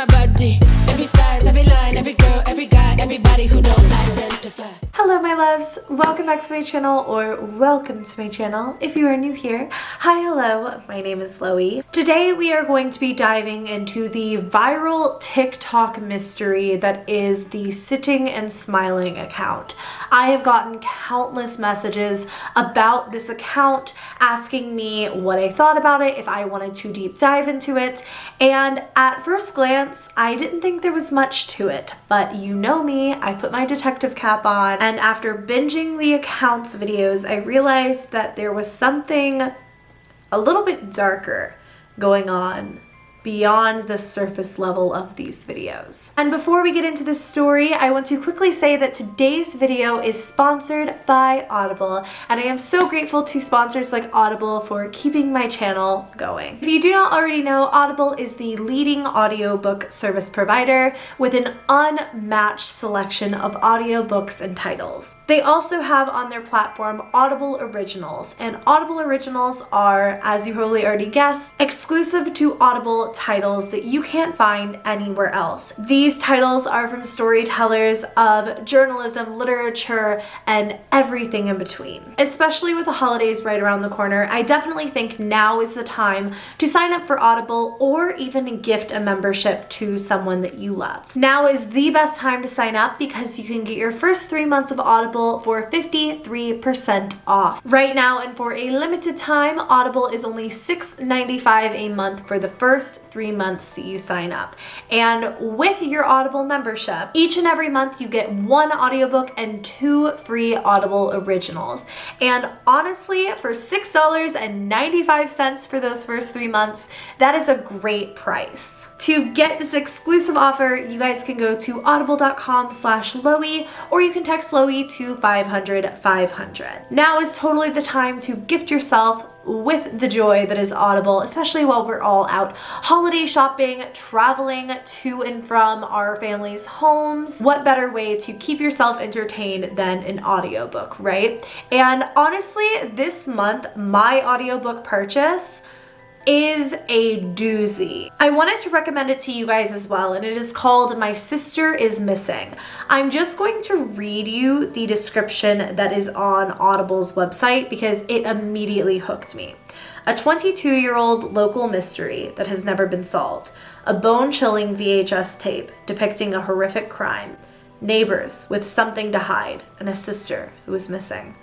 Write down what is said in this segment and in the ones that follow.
my body. Every size, every line, every girl, every guy, everybody who don't identify. Hello my loves, welcome back to my channel, or welcome to my channel if you are new here. Hi, hello, my name is Loey. Today we are going to be diving into the viral TikTok mystery that is the Sitting and Smiling account. I have gotten countless messages about this account asking me what I thought about it, if I wanted to deep dive into it, and at first glance I didn't think there was much to it, but you know me, I put my detective cap on, and after binging the account's videos I realized that there was something a little bit darker going on beyond the surface level of these videos. And before we get into this story, I want to quickly say that today's video is sponsored by Audible, and I am so grateful to sponsors like Audible for keeping my channel going. If you do not already know, Audible is the leading audiobook service provider with an unmatched selection of audiobooks and titles. They also have on their platform Audible Originals, and Audible Originals are, as you probably already guessed, exclusive to Audible titles that you can't find anywhere else. These titles are from storytellers of journalism, literature, and everything in between. Especially with the holidays right around the corner, I definitely think now is the time to sign up for Audible or even gift a membership to someone that you love. Now is the best time to sign up because you can get your first 3 months of Audible for 53% off. Right now, and for a limited time, Audible is only $6.95 a month for the first 3 months that you sign up. And with your Audible membership, each and every month you get 1 audiobook and 2 free Audible originals. And honestly, for $6.95 for those first 3 months, that is a great price. To get this exclusive offer, you guys can go to audible.com/Loey, or you can text Loey to 500-500. Now is totally the time to gift yourself with the joy that is Audible, especially while we're all out holiday shopping, traveling to and from our families' homes. What better way to keep yourself entertained than an audiobook, right? And honestly, this month, my audiobook purchase is a doozy. I wanted to recommend it to you guys as well, and it is called My Sister is Missing. I'm just going to read you the description that is on Audible's website because it immediately hooked me. A 22-year-old local mystery that has never been solved. A bone-chilling VHS tape depicting a horrific crime. Neighbors with something to hide, and a sister who is missing.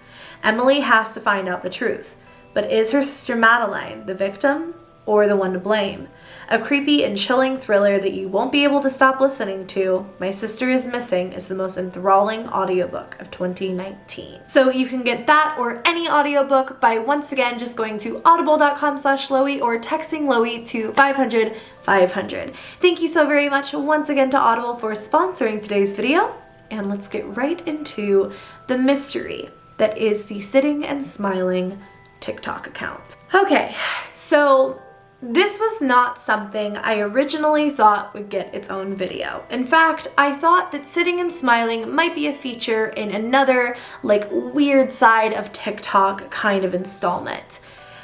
Emily has to find out the truth. But is her sister Madeline the victim or the one to blame? A creepy and chilling thriller that you won't be able to stop listening to. My Sister is Missing is the most enthralling audiobook of 2019. So you can get that or any audiobook by once again just going to audible.com/Loey or texting Loey to 500-500. Thank you so very much once again to Audible for sponsoring today's video. And let's get right into the mystery that is the Sitting and Smiling TikTok account. Okay, so this was not something I originally thought would get its own video. In fact, I thought that Sitting and Smiling might be a feature in another like weird side of TikTok kind of installment.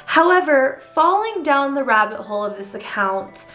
However, falling down the rabbit hole of this account,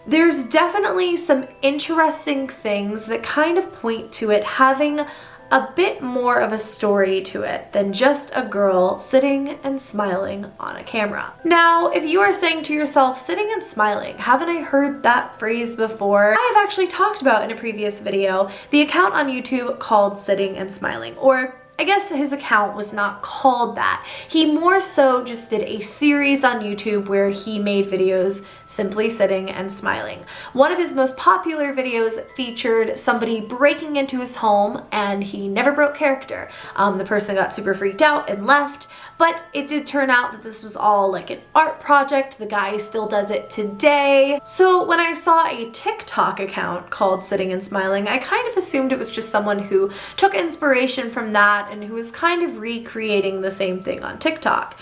there's definitely some interesting things that kind of point to it having a bit more of a story to it than just a girl sitting and smiling on a camera. Now, if you are saying to yourself, sitting and smiling, haven't I heard that phrase before? I have actually talked about in a previous video the account on YouTube called Sitting and Smiling, or I guess his account was not called that. He more so just did a series on YouTube where he made videos simply sitting and smiling. One of his most popular videos featured somebody breaking into his home, and he never broke character. The person got super freaked out and left, but it did turn out that this was all like an art project. The guy still does it today. So when I saw a TikTok account called Sitting and Smiling, I kind of assumed it was just someone who took inspiration from that and who was kind of recreating the same thing on TikTok.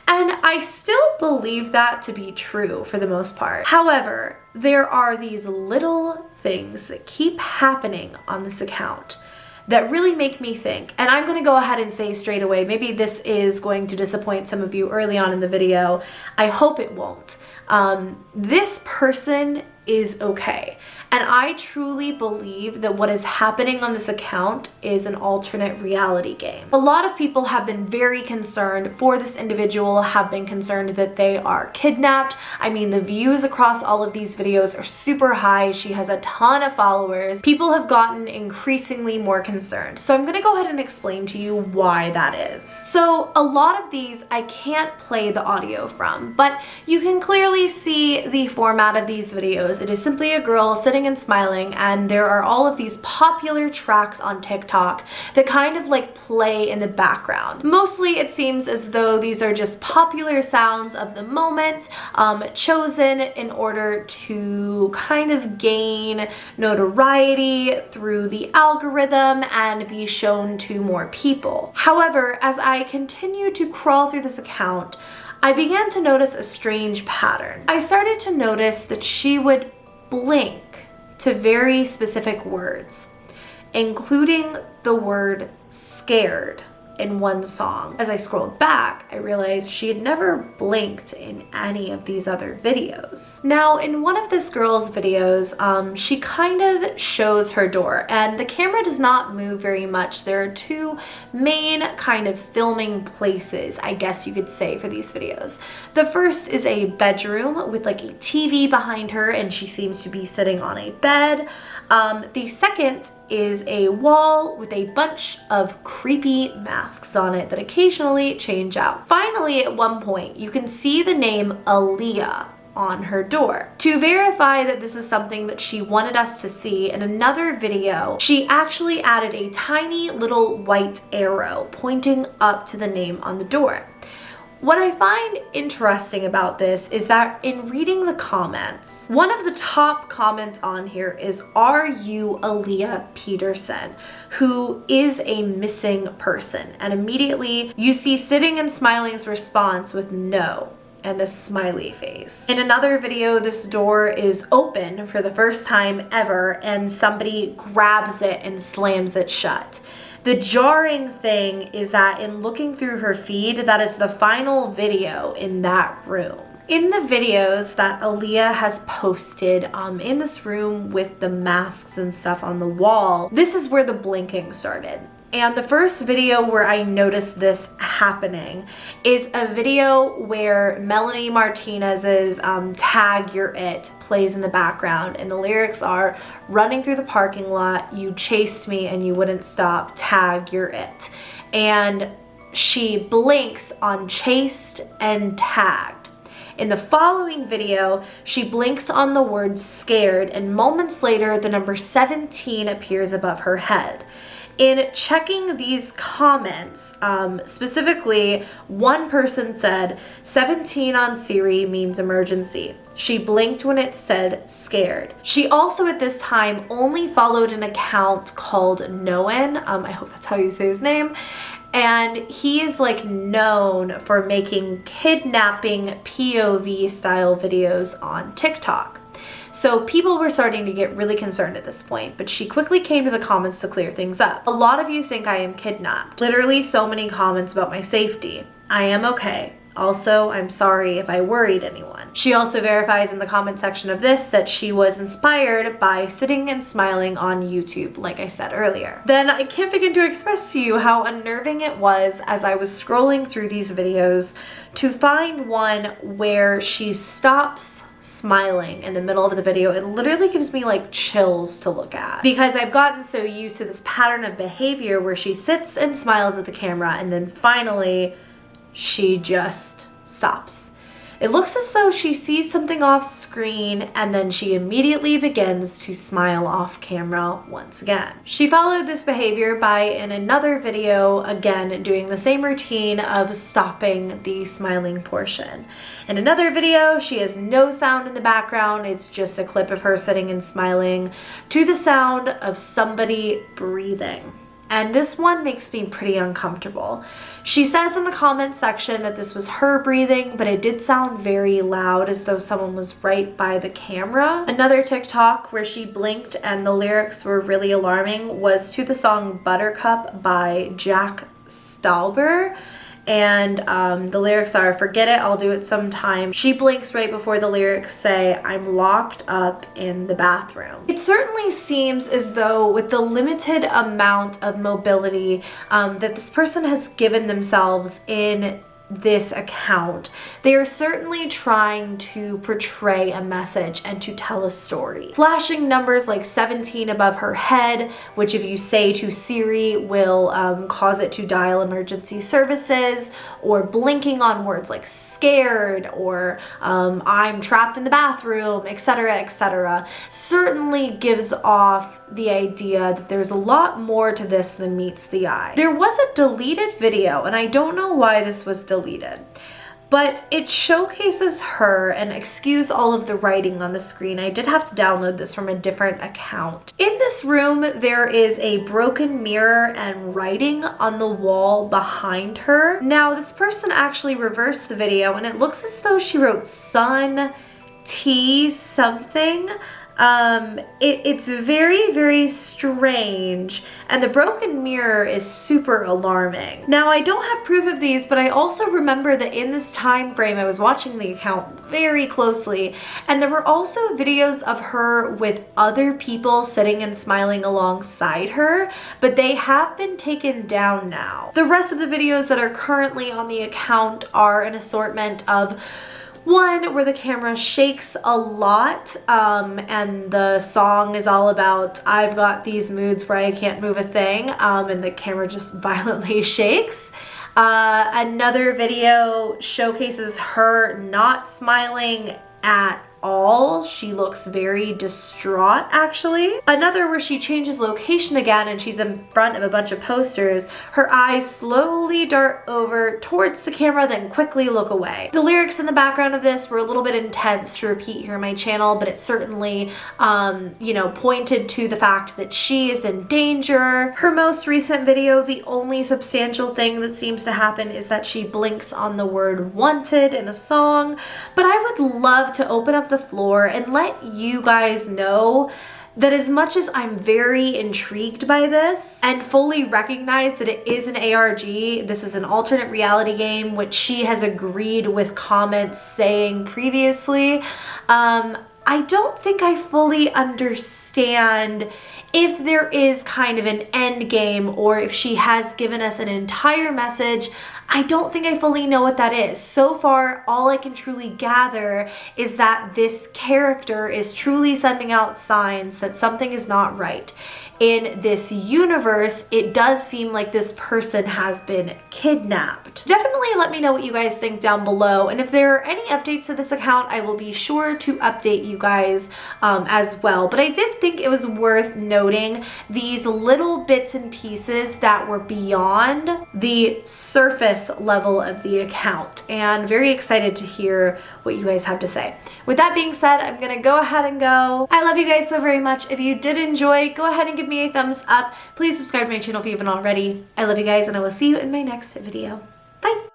And I still believe that to be true for the most part. However, there are these little things that keep happening on this account that really make me think. And I'm gonna go ahead and say straight away, maybe this is going to disappoint some of you early on in the video. I hope it won't. This person is okay. And I truly believe that what is happening on this account is an alternate reality game. A lot of people have been very concerned for this individual, have been concerned that they are kidnapped. I mean, the views across all of these videos are super high. She has a ton of followers. People have gotten increasingly more concerned. So I'm gonna go ahead and explain to you why that is. So a lot of these I can't play the audio from, but you can clearly see the format of these videos. It is simply a girl sitting and smiling, and there are all of these popular tracks on TikTok that kind of like play in the background. Mostly it seems as though these are just popular sounds of the moment, chosen in order to kind of gain notoriety through the algorithm and be shown to more people. However, as I continue to crawl through this account, I began to notice a strange pattern. I started to notice that she would blink to very specific words, including the word scared in one song. As I scrolled back, I realized she had never blinked in any of these other videos. Now, in one of this girl's videos, she kind of shows her door, and the camera does not move very much. There are two main kind of filming places, I guess you could say, for these videos. The first is a bedroom with like a TV behind her, and she seems to be sitting on a bed. The second is a wall with a bunch of creepy masks on it that occasionally change out. Finally, at one point, you can see the name Aaliyah on her door. To verify that this is something that she wanted us to see, in another video, she actually added a tiny little white arrow pointing up to the name on the door. What I find interesting about this is that in reading the comments, one of the top comments on here is, "Are you Aaliyah Peterson, who is a missing person?" And immediately you see Sitting and Smiling's response with "no" and a smiley face. In another video, this door is open for the first time ever, and somebody grabs it and slams it shut. The jarring thing is that in looking through her feed, that is the final video in that room. In the videos that Aaliyah has posted in this room with the masks and stuff on the wall, this is where the blinking started. And the first video where I noticed this happening is a video where Melanie Martinez's Tag You're It plays in the background, and the lyrics are, "Running through the parking lot, you chased me and you wouldn't stop, tag you're it." And she blinks on chased and tagged. In the following video, she blinks on the word scared, and moments later, the number 17 appears above her head. In checking these comments, specifically, one person said, 17 on Siri means emergency. She blinked when it said scared. She also at this time only followed an account called Noen. I hope that's how you say his name. And he is like known for making kidnapping POV style videos on TikTok. So people were starting to get really concerned at this point, but she quickly came to the comments to clear things up. "A lot of you think I am kidnapped. Literally so many comments about my safety. I am okay. Also, I'm sorry if I worried anyone." She also verifies in the comment section of this that she was inspired by Sitting and Smiling on YouTube, like I said earlier. Then I can't begin to express to you how unnerving it was as I was scrolling through these videos to find one where she stops smiling in the middle of the video. It literally gives me like chills to look at, because I've gotten so used to this pattern of behavior where she sits and smiles at the camera and then finally she just stops. It looks as though she sees something off screen and then she immediately begins to smile off camera once again. She followed this behavior by, in another video, again doing the same routine of stopping the smiling portion. In another video, she has no sound in the background. It's just a clip of her sitting and smiling to the sound of somebody breathing. And this one makes me pretty uncomfortable. She says in the comment section that this was her breathing, but it did sound very loud, as though someone was right by the camera. Another TikTok where she blinked and the lyrics were really alarming was to the song Buttercup by Jack Stauber. and the lyrics are, "Forget it, I'll do it sometime." She blinks right before the lyrics say, "I'm locked up in the bathroom." It certainly seems as though with the limited amount of mobility that this person has given themselves in this account, they are certainly trying to portray a message and to tell a story. Flashing numbers like 17 above her head, which if you say to Siri will cause it to dial emergency services, or blinking on words like scared or I'm trapped in the bathroom, etc., etc., certainly gives off the idea that there's a lot more to this than meets the eye. There was a deleted video, and I don't know why this was deleted, but it showcases her, and excuse all of the writing on the screen, I did have to download this from a different account. In this room, there is a broken mirror and writing on the wall behind her. Now, this person actually reversed the video, and it looks as though she wrote Sun T something. It's very, very strange, and the broken mirror is super alarming. Now, I don't have proof of these, but I also remember that in this time frame, I was watching the account very closely, and there were also videos of her with other people sitting and smiling alongside her, but they have been taken down now. The rest of the videos that are currently on the account are an assortment of one where the camera shakes a lot, and the song is all about I've got these moods where I can't move a thing, and the camera just violently shakes. Another video showcases her not smiling at all. She looks very distraught, actually. Another where she changes location again and she's in front of a bunch of posters. Her eyes slowly dart over towards the camera, then quickly look away. The lyrics in the background of this were a little bit intense to repeat here on my channel, but it certainly, you know, pointed to the fact that she is in danger. Her most recent video, the only substantial thing that seems to happen is that she blinks on the word wanted in a song, but I would love to open up the floor and let you guys know that as much as I'm very intrigued by this and fully recognize that it is an ARG, this is an alternate reality game, which she has agreed with comments saying previously, I don't think I fully understand if there is kind of an end game or if she has given us an entire message. I don't think I fully know what that is. So far, all I can truly gather is that this character is truly sending out signs that something is not right. In this universe, it does seem like this person has been kidnapped. Definitely let me know what you guys think down below, and if there are any updates to this account, I will be sure to update you guys as well. But I did think it was worth noting these little bits and pieces that were beyond the surface level of the account, and very excited to hear what you guys have to say. With that being said, I'm gonna go ahead and go. I love you guys so very much. If you did enjoy, go ahead and give me a thumbs up. Please subscribe to my channel if you haven't already. I love you guys, and I will see you in my next video. Bye!